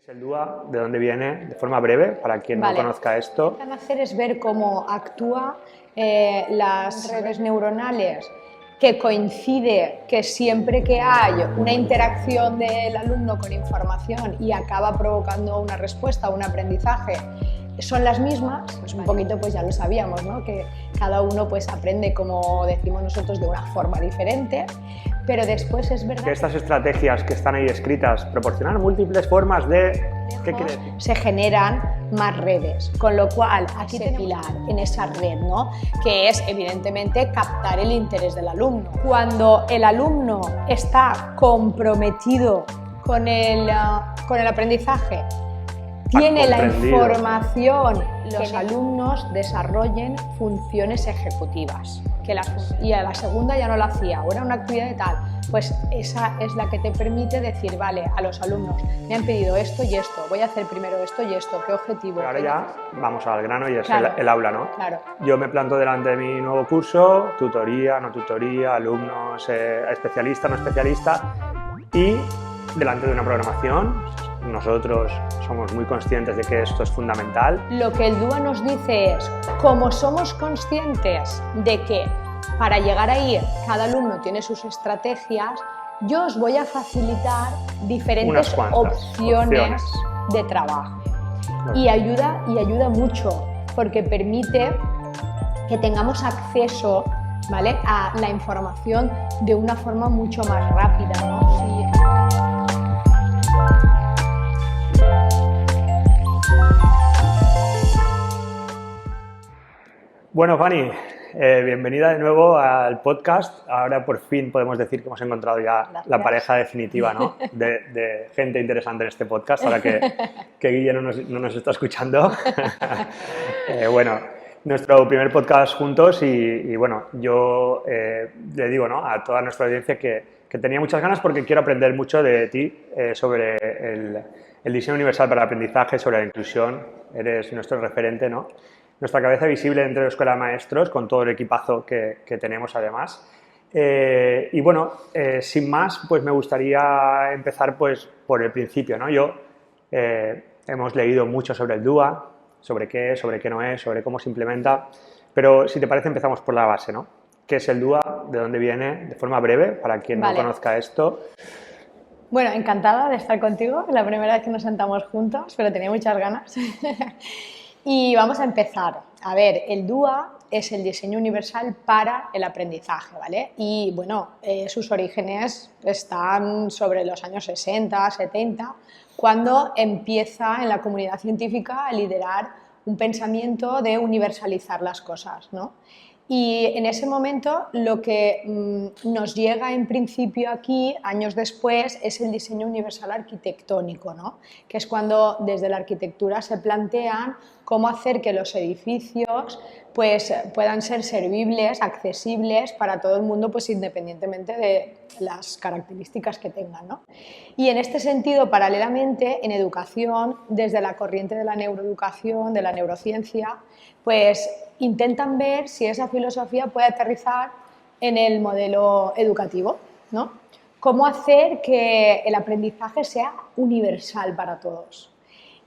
El DUA, ¿de dónde viene? De forma breve, para quien no conozca esto. Lo que van a hacer es ver cómo actúa las redes neuronales, que coincide que siempre que hay una interacción del alumno con información y acaba provocando una respuesta, un aprendizaje, son las mismas, pues un poquito pues ya lo sabíamos, ¿no? Que cada uno pues aprende, como decimos nosotros, de una forma diferente, pero después es verdad que estas estrategias que están ahí escritas proporcionan múltiples formas de... ¿Qué quiere decir? Se generan más redes, con lo cual aquí tenemos pilar en esa red, ¿no? Que es evidentemente captar el interés del alumno. Cuando el alumno está comprometido con el aprendizaje, tiene la información, los alumnos desarrollen funciones ejecutivas. Y a la segunda ya no lo hacía, o era una actividad de tal, pues esa es la que te permite decir, vale, a los alumnos me han pedido esto y esto, voy a hacer primero esto y esto, ¿qué objetivo? Pero ahora ya vamos al grano y es claro, el aula, ¿no? Claro. Yo me planto delante de mi nuevo curso, tutoría, no tutoría, alumnos, especialista, no especialista, y delante de una programación. Nosotros somos muy conscientes de que esto es fundamental. Lo que el DUA nos dice es, como somos conscientes de que para llegar ahí cada alumno tiene sus estrategias, yo os voy a facilitar diferentes opciones de trabajo. Claro. Y ayuda mucho, porque permite que tengamos acceso, ¿vale?, a la información de una forma mucho más rápida, ¿no? Sí. Bueno, Fanny, bienvenida de nuevo al podcast. Ahora por fin podemos decir que hemos encontrado ya la pareja definitiva, ¿no?, de gente interesante en este podcast, ahora que Guille no nos está escuchando. Bueno, nuestro primer podcast juntos y bueno, yo le digo, ¿no?, a toda nuestra audiencia que tenía muchas ganas porque quiero aprender mucho de ti sobre el diseño universal para el aprendizaje, sobre la inclusión. Eres nuestro referente, ¿no?, nuestra cabeza visible dentro de la Escuela de Maestros, con todo el equipazo que tenemos además. Y bueno, sin más, pues me gustaría empezar pues por el principio, ¿no? Hemos leído mucho sobre el DUA, sobre qué es, sobre qué no es, sobre cómo se implementa, pero si te parece empezamos por la base, ¿no? ¿Qué es el DUA? ¿De dónde viene? De forma breve, para quien no conozca esto. Bueno, encantada de estar contigo, la primera vez que nos sentamos juntos, pero tenía muchas ganas. Y vamos a empezar. A ver, el DUA es el diseño universal para el aprendizaje, ¿vale? Y bueno, sus orígenes están sobre los años 60, 70, cuando empieza en la comunidad científica a liderar un pensamiento de universalizar las cosas, ¿no? Y en ese momento lo que nos llega en principio aquí, años después, es el diseño universal arquitectónico, ¿no? Que es cuando desde la arquitectura se plantean cómo hacer que los edificios pues, puedan ser servibles, accesibles para todo el mundo, pues, independientemente de las características que tengan, ¿no? Y en este sentido, paralelamente, en educación, desde la corriente de la neuroeducación, de la neurociencia, pues intentan ver si esa filosofía puede aterrizar en el modelo educativo, ¿no? Cómo hacer que el aprendizaje sea universal para todos.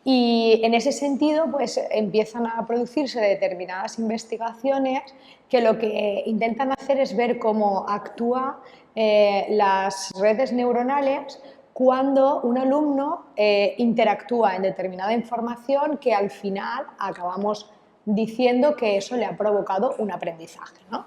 Y en ese sentido, pues empiezan a producirse determinadas investigaciones que lo que intentan hacer es ver cómo actúan las redes neuronales cuando un alumno interactúa en determinada información que al final acabamos diciendo que eso le ha provocado un aprendizaje, ¿no?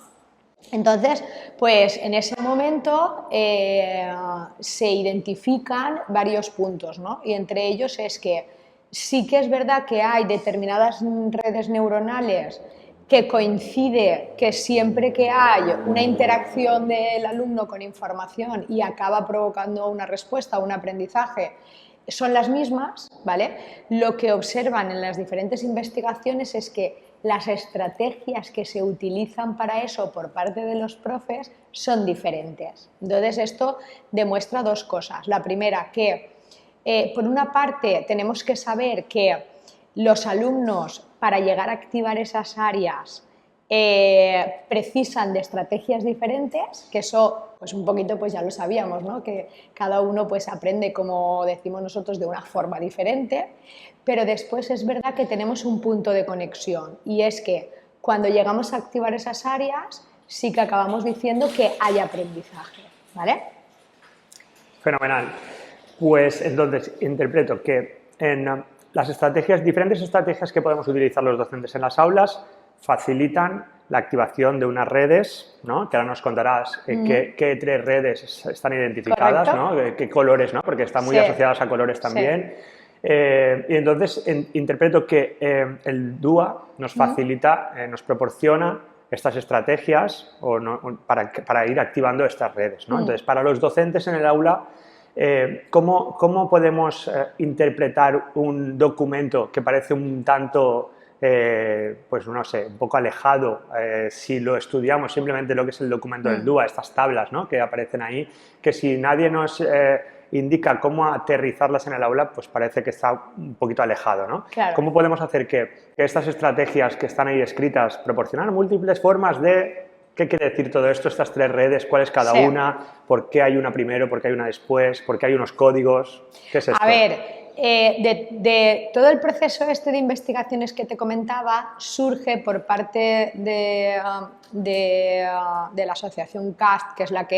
Entonces, pues en ese momento se identifican varios puntos, ¿no? Y entre ellos es que sí que es verdad que hay determinadas redes neuronales que coincide que siempre que hay una interacción del alumno con información y acaba provocando una respuesta, un aprendizaje, son las mismas, ¿vale? Lo que observan en las diferentes investigaciones es que las estrategias que se utilizan para eso por parte de los profes son diferentes. Entonces, esto demuestra dos cosas. La primera, que por una parte tenemos que saber que los alumnos, para llegar a activar esas áreas, precisan de estrategias diferentes, que eso pues un poquito pues ya lo sabíamos, ¿no? Que cada uno pues aprende, como decimos nosotros, de una forma diferente, pero después es verdad que tenemos un punto de conexión y es que cuando llegamos a activar esas áreas sí que acabamos diciendo que hay aprendizaje, ¿vale? Fenomenal. Pues entonces interpreto que en las diferentes estrategias que podemos utilizar los docentes en las aulas facilitan la activación de unas redes, ¿no? Que ahora nos contarás qué 3 redes están identificadas, ¿no? Qué colores, ¿no? Porque están muy asociadas a colores también. Sí. Y entonces interpreto que el DUA nos facilita, nos proporciona estas estrategias para ir activando estas redes, ¿no? Entonces, para los docentes en el aula, ¿cómo podemos interpretar un documento que parece un tanto pues no sé, un poco alejado si lo estudiamos simplemente lo que es el documento del DUA, estas tablas, ¿no? Que aparecen ahí, que si nadie nos indica cómo aterrizarlas en el aula, pues parece que está un poquito alejado, ¿no? Claro. ¿Cómo podemos hacer que estas estrategias que están ahí escritas proporcionan múltiples formas de qué quiere decir todo esto, estas 3 redes, cuál es cada una, por qué hay una primero, por qué hay una después, por qué hay unos códigos? ¿Qué es esto? A ver, de todo el proceso este de investigaciones que te comentaba surge por parte de la asociación CAST, que es la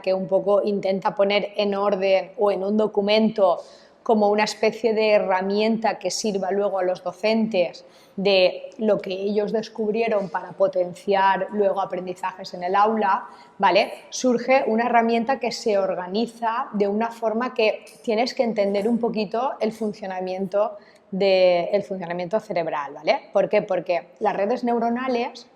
que un poco intenta poner en orden o en un documento como una especie de herramienta que sirva luego a los docentes de lo que ellos descubrieron para potenciar luego aprendizajes en el aula, ¿vale? Surge una herramienta que se organiza de una forma que tienes que entender un poquito el funcionamiento cerebral, ¿vale? ¿Por qué? Porque las redes neuronales,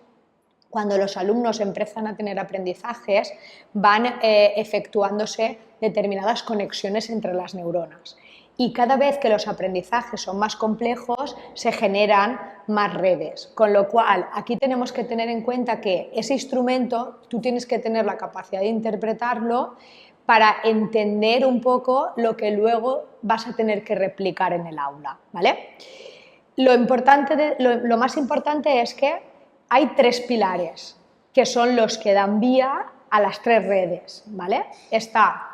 cuando los alumnos empiezan a tener aprendizajes, van efectuándose determinadas conexiones entre las neuronas. Y cada vez que los aprendizajes son más complejos, se generan más redes. Con lo cual, aquí tenemos que tener en cuenta que ese instrumento, tú tienes que tener la capacidad de interpretarlo para entender un poco lo que luego vas a tener que replicar en el aula, ¿vale? Lo más importante es que hay 3 pilares, que son los que dan vía a las 3 redes, ¿vale? Está,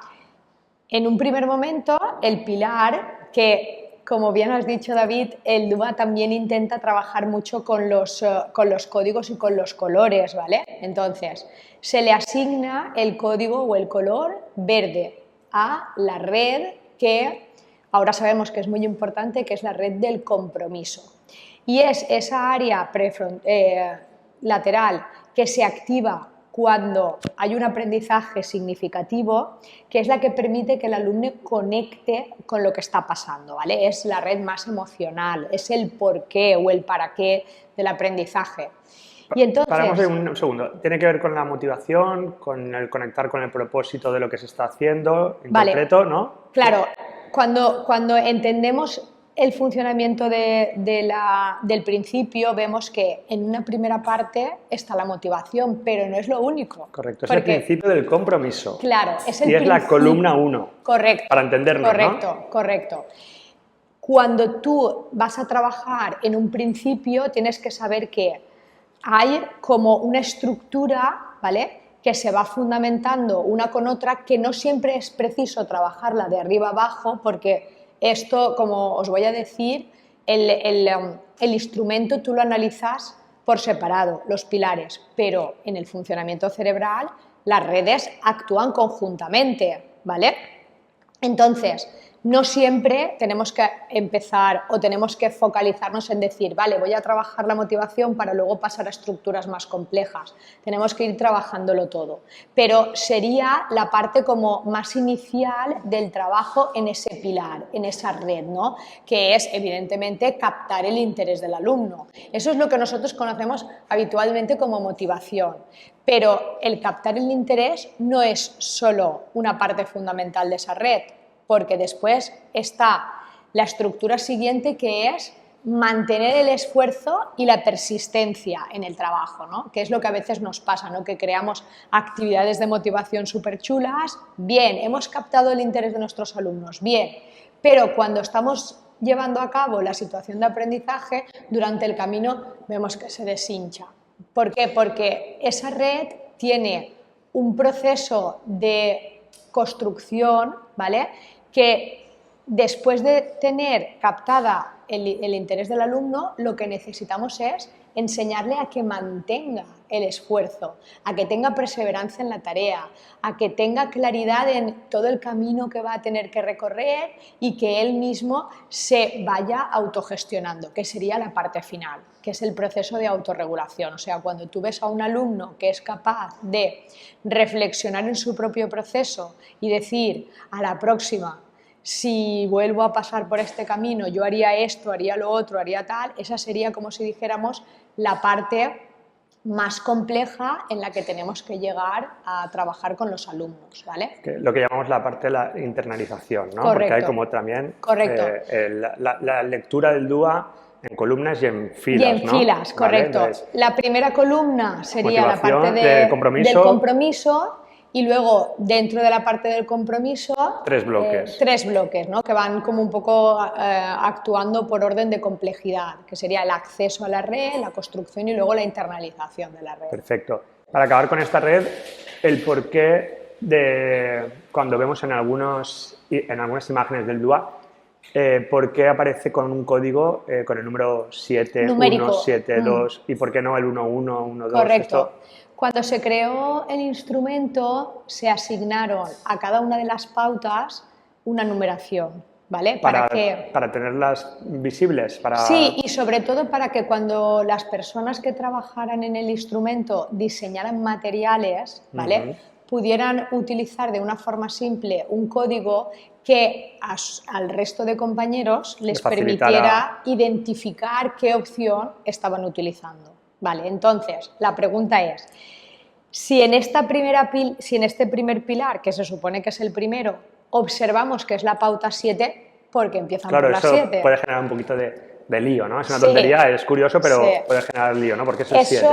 en un primer momento, el pilar que, como bien has dicho, David, el DUA también intenta trabajar mucho con los códigos y con los colores, ¿vale? Entonces, se le asigna el código o el color verde a la red que ahora sabemos que es muy importante, que es la red del compromiso. Y es esa área lateral que se activa cuando hay un aprendizaje significativo, que es la que permite que el alumno conecte con lo que está pasando, ¿vale? Es la red más emocional, es el porqué o el para qué del aprendizaje. Y entonces, paramos un segundo. ¿Tiene que ver con la motivación, con el conectar con el propósito de lo que se está haciendo? Interpreto, vale. ¿No? Claro, cuando entendemos el funcionamiento del principio, vemos que en una primera parte está la motivación, pero no es lo único. Correcto, es el principio del compromiso. Claro, es el y es la columna 1. Correcto. Para entendernos, correcto, ¿no? Correcto. Cuando tú vas a trabajar en un principio, tienes que saber que hay como una estructura, ¿vale?, que se va fundamentando una con otra, que no siempre es preciso trabajarla de arriba abajo, porque esto, como os voy a decir, el instrumento tú lo analizas por separado, los pilares, pero en el funcionamiento cerebral las redes actúan conjuntamente, ¿vale? Entonces, no siempre tenemos que empezar o tenemos que focalizarnos en decir, vale, voy a trabajar la motivación para luego pasar a estructuras más complejas. Tenemos que ir trabajándolo todo. Pero sería la parte como más inicial del trabajo en ese pilar, en esa red, ¿no? Que es, evidentemente, captar el interés del alumno. Eso es lo que nosotros conocemos habitualmente como motivación. Pero el captar el interés no es solo una parte fundamental de esa red, porque después está la estructura siguiente, que es mantener el esfuerzo y la persistencia en el trabajo, ¿no? Que es lo que a veces nos pasa, ¿no? Que creamos actividades de motivación súper chulas, bien, hemos captado el interés de nuestros alumnos, bien, pero cuando estamos llevando a cabo la situación de aprendizaje, durante el camino vemos que se deshincha. ¿Por qué? Porque esa red tiene un proceso de construcción, ¿vale? Que después de tener captada el interés del alumno, lo que necesitamos es enseñarle a que mantenga el esfuerzo, a que tenga perseverancia en la tarea, a que tenga claridad en todo el camino que va a tener que recorrer y que él mismo se vaya autogestionando, que sería la parte final, que es el proceso de autorregulación. O sea, cuando tú ves a un alumno que es capaz de reflexionar en su propio proceso y decir, a la próxima, si vuelvo a pasar por este camino, yo haría esto, haría lo otro, haría tal, esa sería, como si dijéramos, la parte más compleja en la que tenemos que llegar a trabajar con los alumnos, ¿vale? Lo que llamamos la parte de la internalización, ¿no? Correcto. Porque hay como también la lectura del DUA en columnas y en filas, y en ¿no? filas, correcto. ¿Vale? Entonces, la primera columna sería la parte del compromiso y luego dentro de la parte del compromiso 3 bloques. 3 bloques, ¿no? Que van como un poco actuando por orden de complejidad, que sería el acceso a la red, la construcción y luego la internalización de la red. Perfecto. Para acabar con esta red, el porqué de cuando vemos en algunas imágenes del DUA, ¿por qué aparece con un código con el número 7172 y por qué no el 1112? Correcto. Cuando se creó el instrumento, se asignaron a cada una de las pautas una numeración, ¿vale? ¿Para tenerlas visibles? Sí, y sobre todo para que cuando las personas que trabajaran en el instrumento diseñaran materiales, ¿vale? Pudieran utilizar de una forma simple un código que al resto de compañeros les permitiera identificar qué opción estaban utilizando. Vale, entonces, la pregunta es, si en este primer pilar, que se supone que es el primero, observamos que es la pauta 7, porque empiezan por la 7. Claro, eso puede generar un poquito de lío, ¿no? Es una tontería, es curioso, pero puede generar lío, ¿no? Porque eso es 7.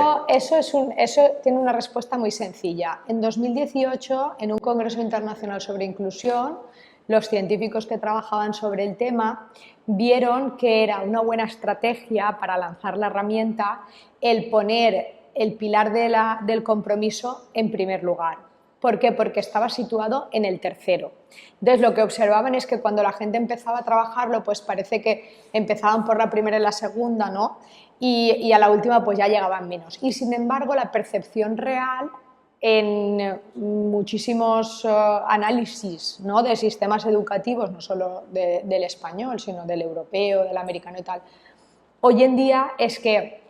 Eso tiene una respuesta muy sencilla. En 2018, en un Congreso Internacional sobre Inclusión, los científicos que trabajaban sobre el tema vieron que era una buena estrategia para lanzar la herramienta el poner el pilar del compromiso en primer lugar. ¿Por qué? Porque estaba situado en el tercero. Entonces, lo que observaban es que cuando la gente empezaba a trabajarlo, pues parece que empezaban por la primera y la segunda, ¿no? Y a la última pues ya llegaban menos. Y sin embargo, la percepción real en muchísimos análisis, ¿no? De sistemas educativos, no solo del español, sino del europeo, del americano y tal, hoy en día es que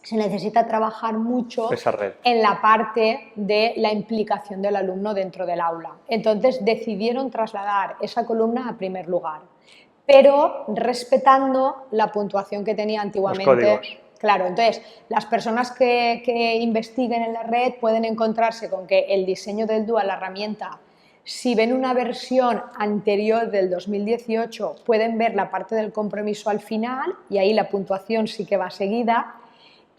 se necesita trabajar mucho en la parte de la implicación del alumno dentro del aula. Entonces decidieron trasladar esa columna a primer lugar, pero respetando la puntuación que tenía antiguamente. Los códigos. Claro, entonces las personas que investiguen en la red pueden encontrarse con que el diseño del DUA, la herramienta, si ven una versión anterior del 2018, pueden ver la parte del compromiso al final y ahí la puntuación sí que va seguida.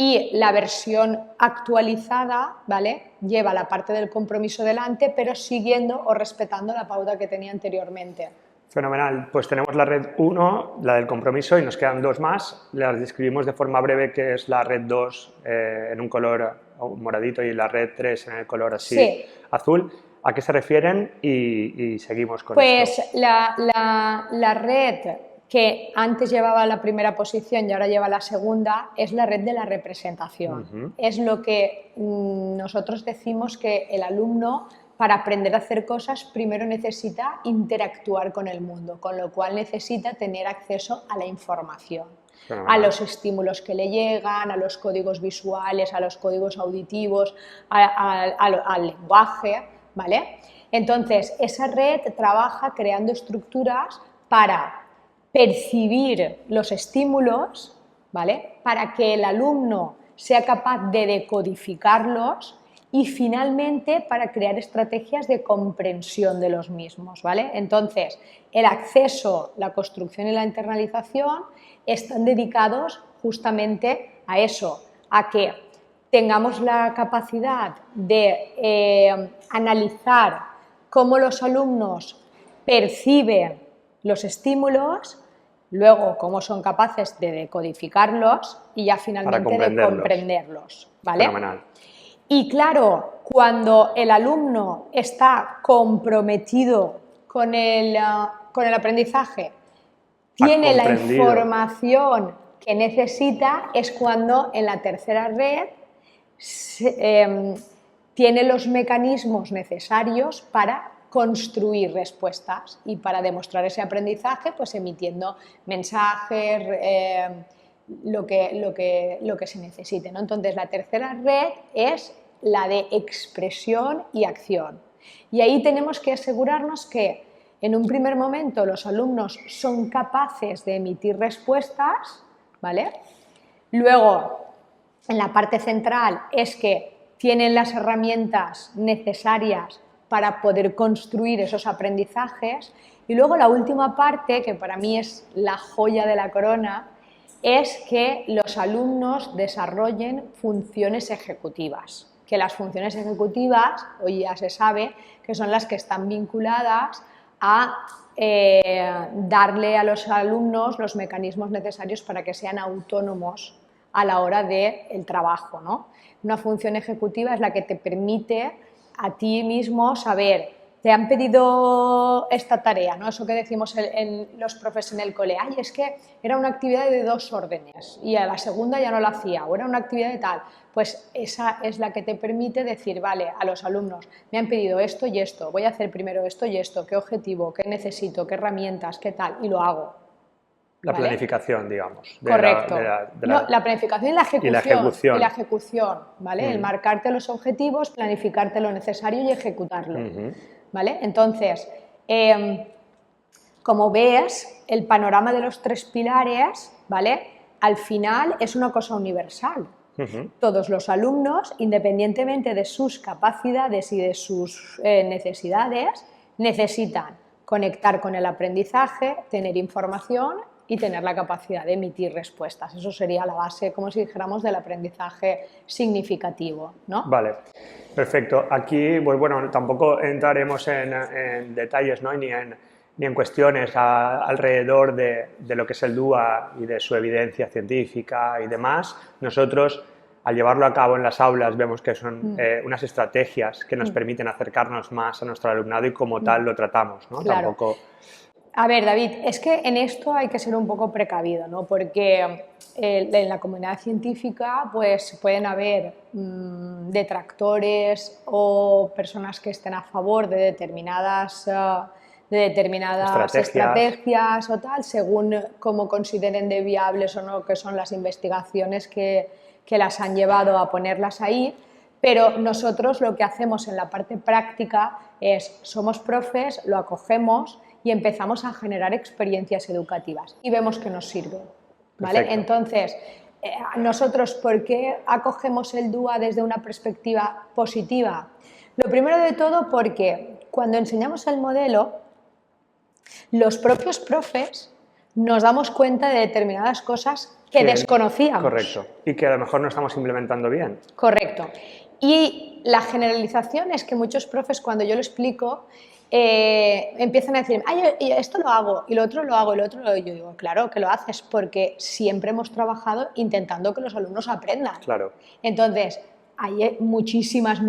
Y la versión actualizada, ¿vale?, lleva la parte del compromiso delante, pero siguiendo o respetando la pauta que tenía anteriormente. Fenomenal. Pues tenemos la red 1, la del compromiso, y nos quedan 2 más. Las describimos de forma breve, que es la red 2 en un color moradito y la red 3 en el color así azul. ¿A qué se refieren? Y seguimos con esto. Pues la red que antes llevaba la primera posición y ahora lleva la segunda, es la red de la representación. Es lo que nosotros decimos que el alumno, para aprender a hacer cosas, primero necesita interactuar con el mundo, con lo cual necesita tener acceso a la información, a los estímulos que le llegan, a los códigos visuales, a los códigos auditivos, al lenguaje, ¿vale? Entonces, esa red trabaja creando estructuras para percibir los estímulos, ¿vale?, para que el alumno sea capaz de decodificarlos y finalmente para crear estrategias de comprensión de los mismos, ¿vale? Entonces, el acceso, la construcción y la internalización están dedicados justamente a eso, a que tengamos la capacidad de analizar cómo los alumnos perciben los estímulos luego cómo son capaces de decodificarlos y ya finalmente de comprenderlos, ¿vale? Fenomenal. Y claro, cuando el alumno está comprometido con el aprendizaje, tiene la información que necesita, es cuando en la tercera red tiene los mecanismos necesarios para construir respuestas y para demostrar ese aprendizaje, pues emitiendo mensajes, lo que se necesite, ¿no? Entonces, la tercera red es la de expresión y acción. Y ahí tenemos que asegurarnos que en un primer momento los alumnos son capaces de emitir respuestas, ¿vale? Luego, en la parte central es que tienen las herramientas necesarias para poder construir esos aprendizajes. Y luego la última parte, que para mí es la joya de la corona, es que los alumnos desarrollen funciones ejecutivas. Que las funciones ejecutivas, hoy ya se sabe, que son las que están vinculadas a darle a los alumnos los mecanismos necesarios para que sean autónomos a la hora del trabajo, ¿no? Una función ejecutiva es la que te permite a ti mismo saber, te han pedido esta tarea, ¿no? Eso que decimos los profes en el cole, ay, es que era una actividad de 2 órdenes y a la segunda ya no la hacía, o era una actividad de tal. Pues esa es la que te permite decir, vale, a los alumnos, me han pedido esto y esto, voy a hacer primero esto y esto, qué objetivo, qué necesito, qué herramientas, qué tal, y lo hago. La planificación, digamos. Correcto. La planificación y la ejecución. Y la ejecución, ¿vale? El marcarte los objetivos, planificarte lo necesario y ejecutarlo, ¿vale? Entonces, como ves, el panorama de los 3 pilares, ¿vale? Al final es una cosa universal. Todos los alumnos, independientemente de sus capacidades y de sus necesidades, necesitan conectar con el aprendizaje, tener información y tener la capacidad de emitir respuestas. Eso sería la base, como si dijéramos, del aprendizaje significativo, ¿no? Vale, perfecto. Aquí, pues bueno, tampoco entraremos en detalles, ¿no? ni en cuestiones alrededor de lo que es el DUA y de su evidencia científica y demás. Nosotros, al llevarlo a cabo en las aulas, vemos que son unas estrategias que nos permiten acercarnos más a nuestro alumnado y como tal lo tratamos, ¿no? Claro. Tampoco... A ver, David, es que en esto hay que ser un poco precavido, ¿no? Porque en la comunidad científica pues pueden haber detractores o personas que estén a favor de determinadas estrategias o tal, según cómo consideren de viables o no que son las investigaciones que las han llevado a ponerlas ahí. Pero nosotros lo que hacemos en la parte práctica es, somos profes, lo acogemos y empezamos a generar experiencias educativas y vemos que nos sirve, ¿vale? Perfecto. Entonces, nosotros, ¿por qué acogemos el DUA desde una perspectiva positiva? Lo primero de todo porque cuando enseñamos el modelo, los propios profes nos damos cuenta de determinadas cosas que desconocíamos. Correcto. Y que a lo mejor no estamos implementando bien. Correcto. Y la generalización es que muchos profes, cuando yo lo explico, empiezan a decir, ay, esto lo hago, y lo otro lo hago, y lo otro lo hago. Yo digo, claro que lo haces, porque siempre hemos trabajado intentando que los alumnos aprendan. Claro. Entonces, hay muchísimas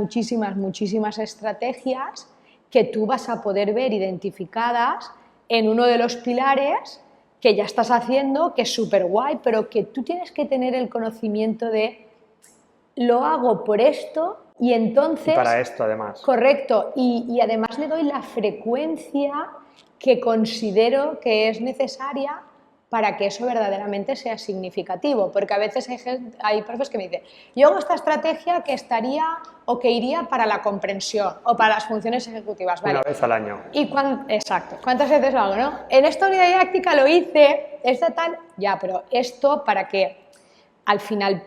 estrategias que tú vas a poder ver identificadas en uno de los pilares que ya estás haciendo, que es súper guay, pero que tú tienes que tener el conocimiento de lo hago por esto y entonces... Y para esto, además. Correcto. Y además le doy la frecuencia que considero que es necesaria para que eso verdaderamente sea significativo. Porque a veces hay profes que me dicen, yo hago esta estrategia que estaría o que iría para la comprensión o para las funciones ejecutivas. ¿Vale? Una vez al año. Exacto. ¿Cuántas veces lo hago, no? En esta unidad didáctica lo hice, esta tal... Ya, pero esto para que al final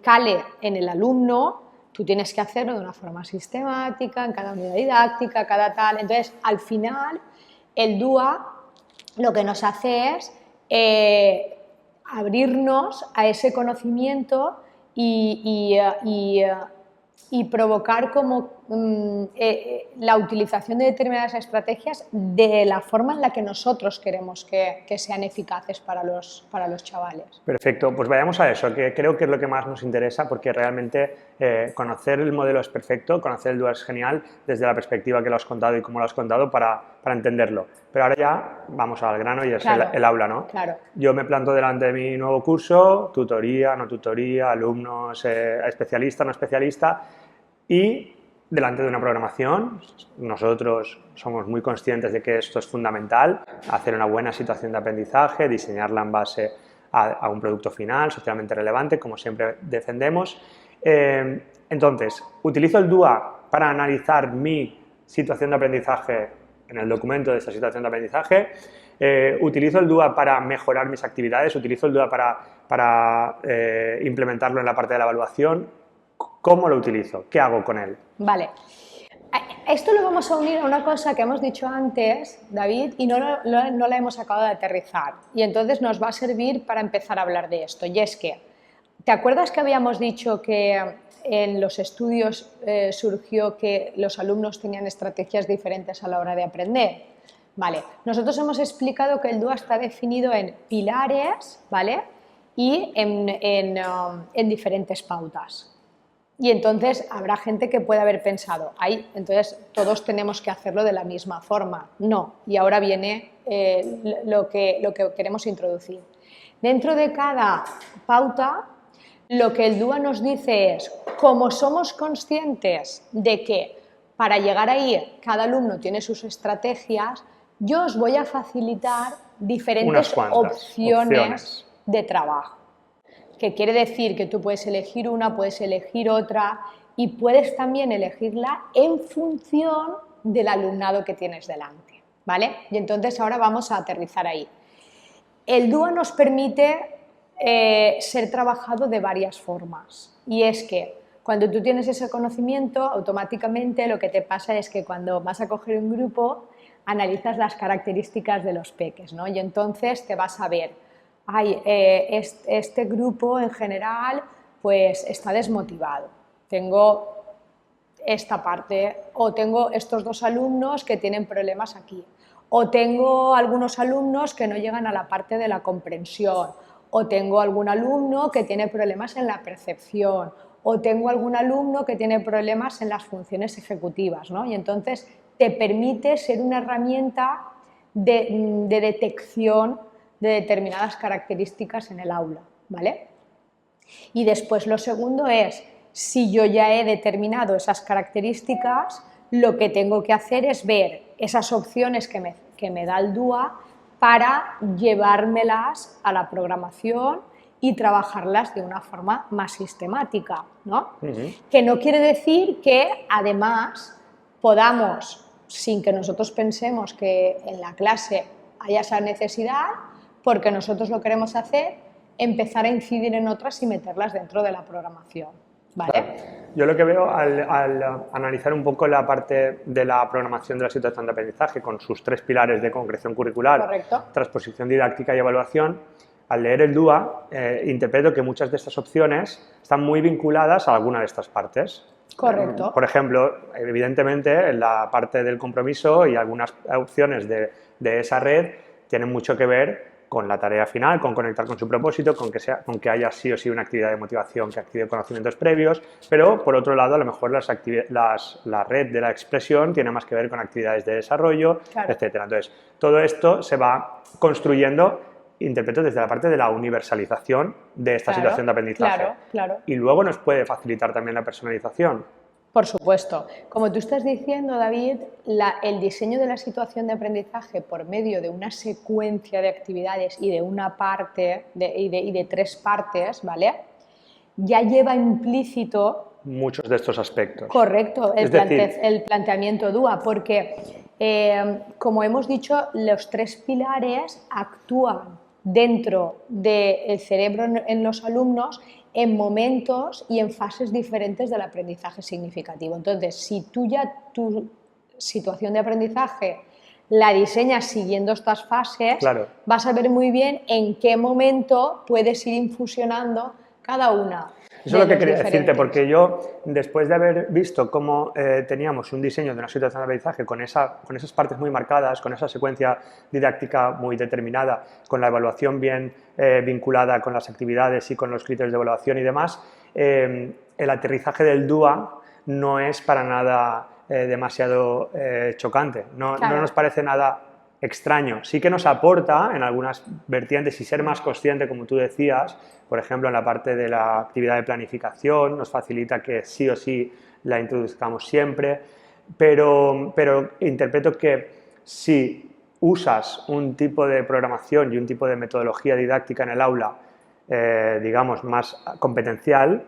cale en el alumno, tú tienes que hacerlo de una forma sistemática, en cada unidad didáctica, cada tal. Entonces, al final, el DUA lo que nos hace es abrirnos a ese conocimiento y provocar como la utilización de determinadas estrategias de la forma en la que nosotros queremos que sean eficaces para los chavales. Perfecto, pues vayamos a eso, que creo que es lo que más nos interesa, porque realmente conocer el modelo es perfecto, conocer el DUA es genial desde la perspectiva que lo has contado y cómo lo has contado para entenderlo. Pero ahora ya vamos al grano y es Claro, el aula, ¿no? Claro. Yo me planto delante de mi nuevo curso, tutoría, no tutoría, alumnos, especialista, no especialista, y delante de una programación. Nosotros somos muy conscientes de que esto es fundamental, hacer una buena situación de aprendizaje, diseñarla en base a un producto final, socialmente relevante, como siempre defendemos. Entonces, utilizo el DUA para analizar mi situación de aprendizaje en el documento de esa situación de aprendizaje. Utilizo el DUA para mejorar mis actividades, utilizo el DUA para implementarlo en la parte de la evaluación. ¿Cómo lo utilizo? ¿Qué hago con él? Vale. Esto lo vamos a unir a una cosa que hemos dicho antes, David, y no la hemos acabado de aterrizar. Y entonces nos va a servir para empezar a hablar de esto. Y es que, ¿te acuerdas que habíamos dicho que en los estudios surgió que los alumnos tenían estrategias diferentes a la hora de aprender? Vale. Nosotros hemos explicado que el DUA está definido en pilares, ¿vale? Y en diferentes pautas. Y entonces habrá gente que puede haber pensado, ay, entonces todos tenemos que hacerlo de la misma forma. No, y ahora viene lo que queremos introducir. Dentro de cada pauta, lo que el DUA nos dice es, como somos conscientes de que para llegar ahí cada alumno tiene sus estrategias, yo os voy a facilitar diferentes opciones de trabajo. Que quiere decir que tú puedes elegir una, puedes elegir otra y puedes también elegirla en función del alumnado que tienes delante, ¿vale? Y entonces ahora vamos a aterrizar ahí. El DUA nos permite ser trabajado de varias formas y es que cuando tú tienes ese conocimiento, automáticamente lo que te pasa es que cuando vas a coger un grupo, analizas las características de los peques, ¿no? Y entonces te vas a ver, este grupo en general pues está desmotivado, tengo esta parte, o tengo estos dos alumnos que tienen problemas aquí, o tengo algunos alumnos que no llegan a la parte de la comprensión, o tengo algún alumno que tiene problemas en la percepción, o tengo algún alumno que tiene problemas en las funciones ejecutivas, ¿no? Y entonces te permite ser una herramienta de detección de determinadas características en el aula, ¿vale? Y después lo segundo es, si yo ya he determinado esas características, lo que tengo que hacer es ver esas opciones que me da el DUA para llevármelas a la programación y trabajarlas de una forma más sistemática, ¿no? Que no quiere decir que además podamos, sin que nosotros pensemos que en la clase haya esa necesidad, porque nosotros lo queremos hacer, empezar a incidir en otras y meterlas dentro de la programación, ¿vale? Claro. Yo lo que veo al analizar un poco la parte de la programación de la situación de aprendizaje con sus tres pilares de concreción curricular, correcto, transposición didáctica y evaluación, al leer el DUA interpreto que muchas de estas opciones están muy vinculadas a alguna de estas partes. Correcto. Por ejemplo, evidentemente, en la parte del compromiso y algunas opciones de esa red tienen mucho que ver con la tarea final, con conectar con su propósito, con que haya sí o sí una actividad de motivación que active conocimientos previos, pero por otro lado a lo mejor la red de la expresión tiene más que ver con actividades de desarrollo, claro, etcétera. Entonces, todo esto se va construyendo, interpreto, desde la parte de la universalización de esta situación de aprendizaje. Claro. Y luego nos puede facilitar también la personalización. Por supuesto. Como tú estás diciendo, David, el diseño de la situación de aprendizaje por medio de una secuencia de actividades y de una parte y de tres partes, ¿vale? Ya lleva implícito muchos de estos aspectos. Correcto, el planteamiento DUA, porque como hemos dicho, los tres pilares actúan dentro del cerebro en los alumnos en momentos y en fases diferentes del aprendizaje significativo. Entonces, si tú ya tu situación de aprendizaje la diseñas siguiendo estas fases, claro, vas a ver muy bien en qué momento puedes ir infusionando cada una. Eso es lo que quería decirte, porque yo, después de haber visto cómo teníamos un diseño de una situación de aprendizaje con esas partes muy marcadas, con esa secuencia didáctica muy determinada, con la evaluación bien vinculada con las actividades y con los criterios de evaluación y demás, el aterrizaje del DUA no es para nada demasiado chocante, no nos parece nada extraño. Sí que nos aporta en algunas vertientes y ser más consciente, como tú decías, por ejemplo, en la parte de la actividad de planificación, nos facilita que sí o sí la introduzcamos siempre, pero interpreto que si usas un tipo de programación y un tipo de metodología didáctica en el aula, digamos, más competencial,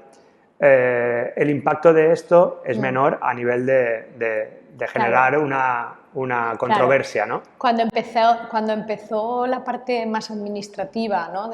el impacto de esto es menor a nivel de generar una controversia, ¿no? Cuando empezó la parte más administrativa, ¿no?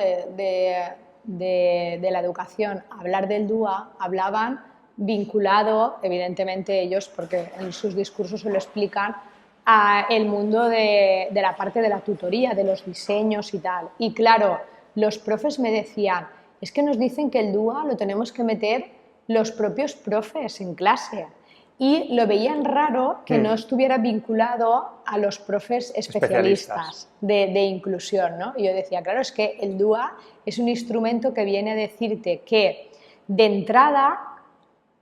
de la educación, hablar del DUA, hablaban vinculado, evidentemente ellos, porque en sus discursos se lo explican, a el mundo de la parte de la tutoría, de los diseños y tal. Y claro, los profes me decían, es que nos dicen que el DUA lo tenemos que meter los propios profes en clase. Y lo veían raro que no estuviera vinculado a los profes especialistas de inclusión, ¿no? Y yo decía, claro, es que el DUA es un instrumento que viene a decirte que de entrada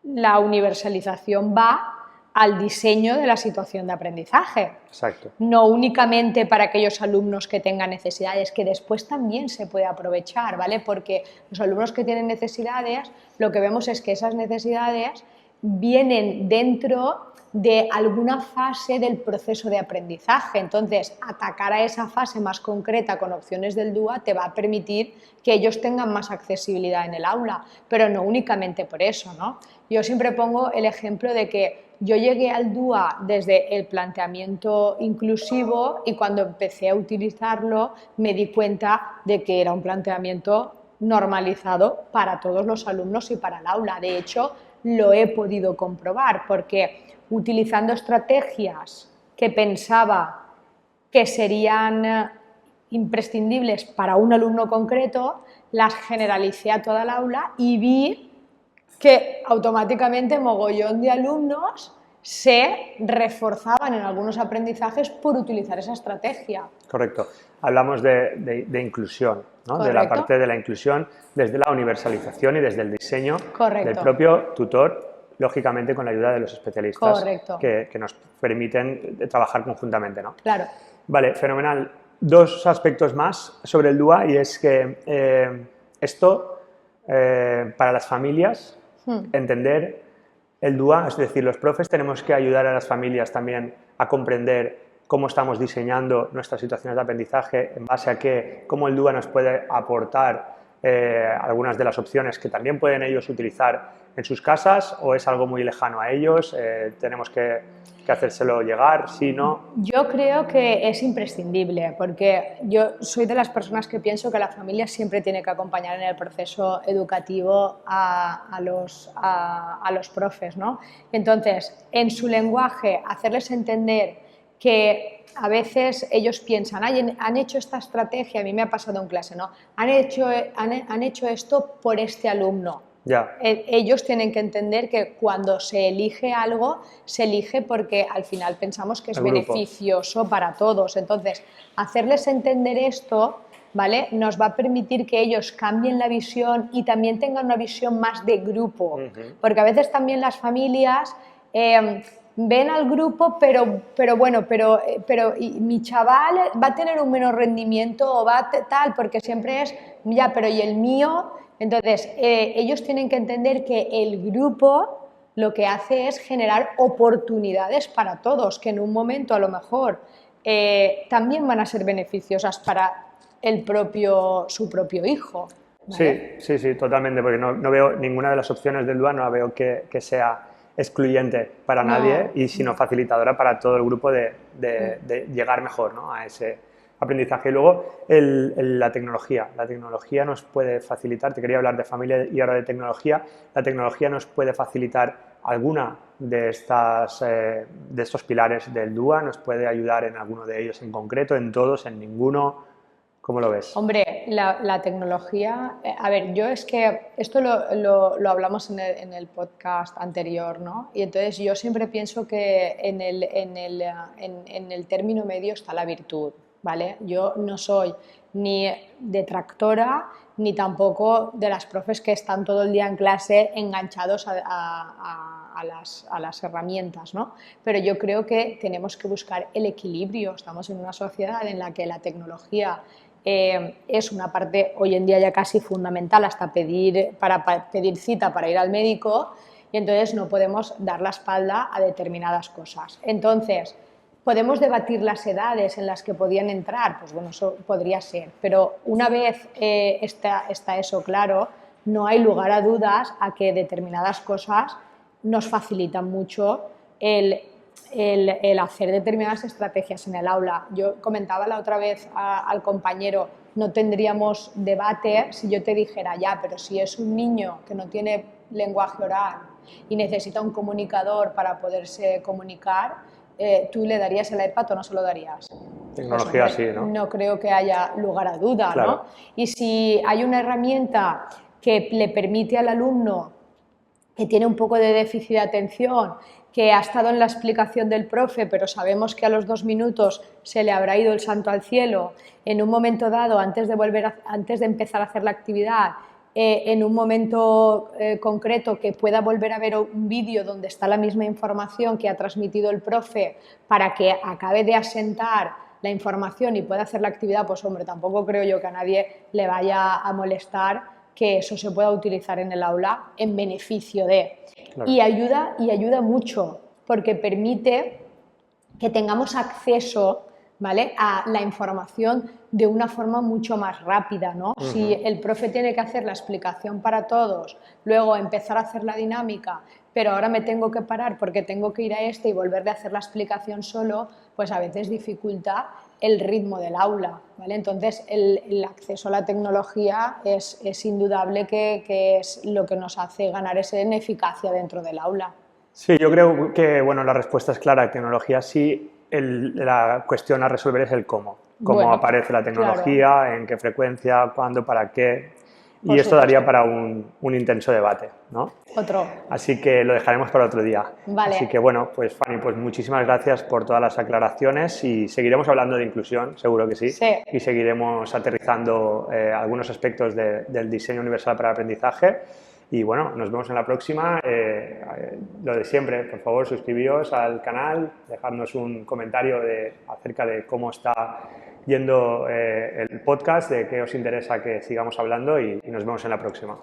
la universalización va al diseño de la situación de aprendizaje. Exacto. No únicamente para aquellos alumnos que tengan necesidades, que después también se puede aprovechar, ¿vale? Porque los alumnos que tienen necesidades, lo que vemos es que esas necesidades vienen dentro de alguna fase del proceso de aprendizaje. Entonces, atacar a esa fase más concreta con opciones del DUA te va a permitir que ellos tengan más accesibilidad en el aula, pero no únicamente por eso, ¿no? Yo siempre pongo el ejemplo de que yo llegué al DUA desde el planteamiento inclusivo y cuando empecé a utilizarlo me di cuenta de que era un planteamiento normalizado para todos los alumnos y para el aula. De hecho, lo he podido comprobar porque utilizando estrategias que pensaba que serían imprescindibles para un alumno concreto, las generalicé a toda el aula y vi que automáticamente mogollón de alumnos se reforzaban en algunos aprendizajes por utilizar esa estrategia. Correcto. Hablamos de inclusión, ¿no? De la parte de la inclusión desde la universalización y desde el diseño del propio tutor, lógicamente con la ayuda de los especialistas que nos permiten trabajar conjuntamente, ¿no? Claro. Vale, fenomenal. Dos aspectos más sobre el DUA y es que esto para las familias, entender el DUA, es decir, los profes tenemos que ayudar a las familias también a comprender cómo estamos diseñando nuestras situaciones de aprendizaje, en base a cómo el DUA nos puede aportar algunas de las opciones que también pueden ellos utilizar en sus casas, o es algo muy lejano a ellos, tenemos que hacérselo llegar, sí, no. Yo creo que es imprescindible, porque yo soy de las personas que pienso que la familia siempre tiene que acompañar en el proceso educativo a los profes, ¿no? Entonces, en su lenguaje, hacerles entender que a veces ellos piensan, han hecho esta estrategia, a mí me ha pasado en clase, ¿no? Han hecho esto por este alumno. Ya. Ellos tienen que entender que cuando se elige algo, se elige porque al final pensamos que es beneficioso para todos. Entonces, hacerles entender esto, ¿vale?, nos va a permitir que ellos cambien la visión y también tengan una visión más de grupo. Porque a veces también las familias ven al grupo, pero mi chaval va a tener un menor rendimiento o va tal, porque siempre es, ya, pero ¿y el mío? Entonces, ellos tienen que entender que el grupo lo que hace es generar oportunidades para todos, que en un momento a lo mejor también van a ser beneficiosas para su propio hijo, ¿vale? Sí, totalmente, porque no veo ninguna de las opciones del DUA, no la veo que sea excluyente para nadie y sino facilitadora para todo el grupo de llegar mejor, ¿no?, a ese aprendizaje. Y luego la tecnología. La tecnología nos puede facilitar, te quería hablar de familia y ahora de tecnología, la tecnología nos puede facilitar alguna de estos pilares del DUA, nos puede ayudar en alguno de ellos en concreto, en todos, en ninguno, ¿Cómo lo ves? Hombre, la tecnología, a ver, yo es que esto lo hablamos en el podcast anterior, ¿no? Y entonces yo siempre pienso que en el término medio está la virtud, ¿vale? Yo no soy ni detractora ni tampoco de las profes que están todo el día en clase enganchados a las herramientas, ¿no? Pero yo creo que tenemos que buscar el equilibrio. Estamos en una sociedad en la que la tecnología es una parte hoy en día ya casi fundamental hasta para pedir cita para ir al médico, y entonces no podemos dar la espalda a determinadas cosas. Entonces, ¿podemos debatir las edades en las que podían entrar? Pues bueno, eso podría ser, pero una vez está eso claro, no hay lugar a dudas a que determinadas cosas nos facilitan mucho el hacer determinadas estrategias en el aula. Yo comentaba la otra vez al compañero, no tendríamos debate si yo te dijera, ya, pero si es un niño que no tiene lenguaje oral y necesita un comunicador para poderse comunicar, ¿tú le darías el iPad o no se lo darías? Tecnología Pues, sí, ¿no? No creo que haya lugar a duda, Claro. ¿no? Y si hay una herramienta que le permite al alumno que tiene un poco de déficit de atención, que ha estado en la explicación del profe, pero sabemos que a los 2 minutos se le habrá ido el santo al cielo, en un momento dado, antes de empezar a hacer la actividad, en un momento concreto que pueda volver a ver un vídeo donde está la misma información que ha transmitido el profe para que acabe de asentar la información y pueda hacer la actividad, pues hombre, tampoco creo yo que a nadie le vaya a molestar que eso se pueda utilizar en el aula en beneficio de. Claro. Y ayuda mucho, porque permite que tengamos acceso, ¿vale?, a la información de una forma mucho más rápida, ¿no? Si el profe tiene que hacer la explicación para todos, luego empezar a hacer la dinámica, pero ahora me tengo que parar porque tengo que ir a y volverle a hacer la explicación solo, pues a veces dificulta el ritmo del aula, ¿vale? Entonces el acceso a la tecnología es indudable que es lo que nos hace ganar en eficacia dentro del aula. Sí, yo creo que bueno, la respuesta es clara, tecnología sí, la cuestión a resolver es el cómo. Cómo aparece la tecnología, claro, en qué frecuencia, cuándo, para qué. Y esto daría para un intenso debate, ¿no? Otro. Así que lo dejaremos para otro día. Vale. Así que bueno, pues Fanny, pues muchísimas gracias por todas las aclaraciones y seguiremos hablando de inclusión, seguro que sí. Sí. Y seguiremos aterrizando algunos aspectos del diseño universal para el aprendizaje. Y bueno, nos vemos en la próxima. Lo de siempre, por favor, suscribíos al canal, dejadnos un comentario acerca de cómo está yendo el podcast, de qué os interesa que sigamos hablando y nos vemos en la próxima.